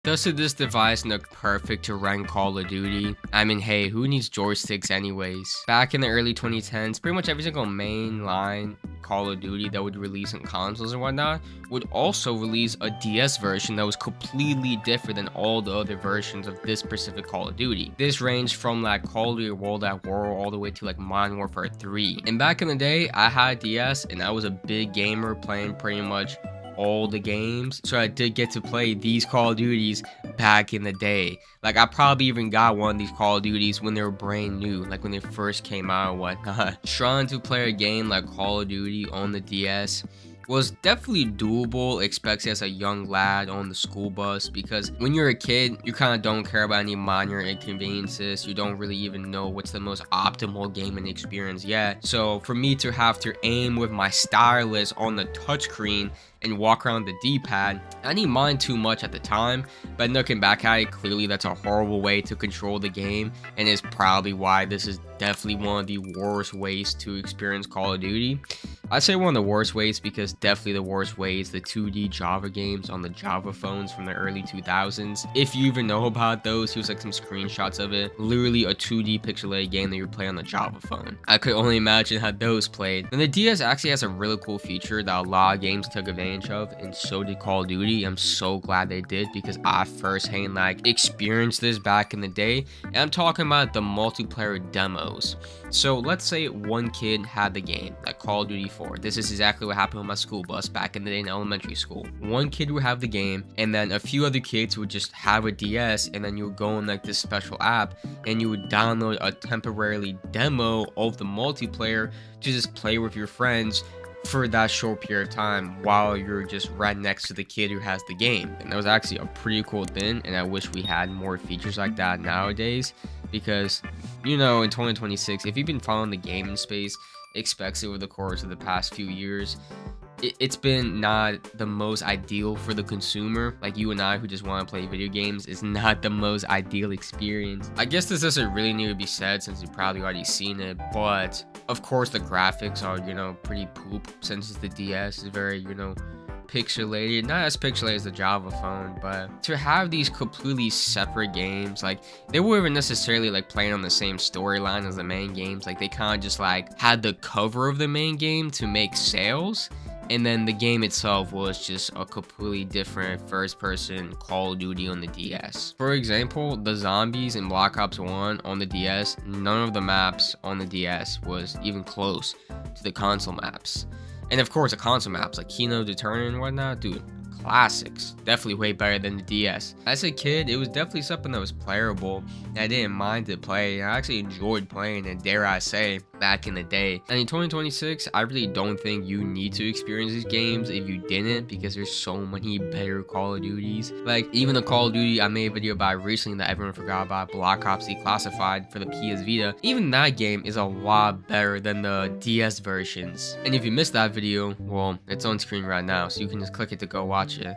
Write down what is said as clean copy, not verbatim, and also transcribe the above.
Doesn't this device look perfect to run Call of Duty? I mean, hey, who needs joysticks anyways? Back in the early 2010s, pretty much every single mainline Call of Duty that would release on consoles and whatnot would also release a DS version that was completely different than all the other versions of this specific Call of Duty. This ranged from like Call of Duty World at War all the way to like Modern Warfare 3. And back in the day, I had DS and I was a big gamer playing pretty much all the games, so I did get to play these Call of Duties back in the day. Like, I probably even got one of these Call of Duties when they were brand new, like when they first came out and whatnot. Trying to play a game like Call of Duty on the DS was definitely doable, especially as a young lad on the school bus, because when you're a kid, you kind of don't care about any minor inconveniences. You don't really even know what's the most optimal gaming experience yet. So for me to have to aim with my stylus on the touchscreen and walk around the D-pad, I didn't mind too much at the time, but looking back at it, clearly that's a horrible way to control the game, and is probably why this is definitely one of the worst ways to experience Call of Duty. I'd say one of the worst ways because definitely the worst way is the 2D Java games on the Java phones from the early 2000s. If you even know about those, here's like some screenshots of it. Literally a 2D pixelated game that you play on the Java phone. I could only imagine how those played. And the DS actually has a really cool feature that a lot of games took advantage of, and so did Call of Duty. I'm so glad they did because I firsthand like experienced this back in the day, and I'm talking about the multiplayer demos. So let's say one kid had the game, like Call of Duty 4. This is exactly what happened on my school bus back in the day in elementary school. One kid would have the game, and then a few other kids would just have a DS, and then you would go in like this special app, and you would download a temporarily demo of the multiplayer to just play with your friends for that short period of time while you're just right next to the kid who has the game. And that was actually a pretty cool thing, and I wish we had more features like that nowadays, because you know, in 2026, if you've been following the gaming space, especially over the course of the past few years, it's been not the most ideal for the consumer. Like you and I who just want to play video games is not the most ideal experience. I guess this doesn't really need to be said since you've probably already seen it, but of course the graphics are, you know, pretty poop since it's the DS. It's very, you know, pixelated, not as pixelated as the Java phone, but to have these completely separate games, like they weren't even necessarily like playing on the same storyline as the main games. Like they kind of just like had the cover of the main game to make sales, and then the game itself was just a completely different first-person Call of Duty on the DS. For example, the zombies in Black Ops 1 on the DS, none of the maps on the DS was even close to the console maps. And of course, the console maps like Kino, Deterrent, and whatnot, dude, classics. Definitely way better than the DS. As a kid, it was definitely something that was playable, and I didn't mind to play. I actually enjoyed playing it, dare I say, back in the day. And in 2026, I really don't think you need to experience these games if you didn't, because there's so many better Call of Duties. Like, even the Call of Duty I made a video about recently that everyone forgot about, Black Ops Declassified for the PS Vita, even that game is a lot better than the DS versions. And if you missed that video, well, it's on screen right now, so you can just click it to go watch it.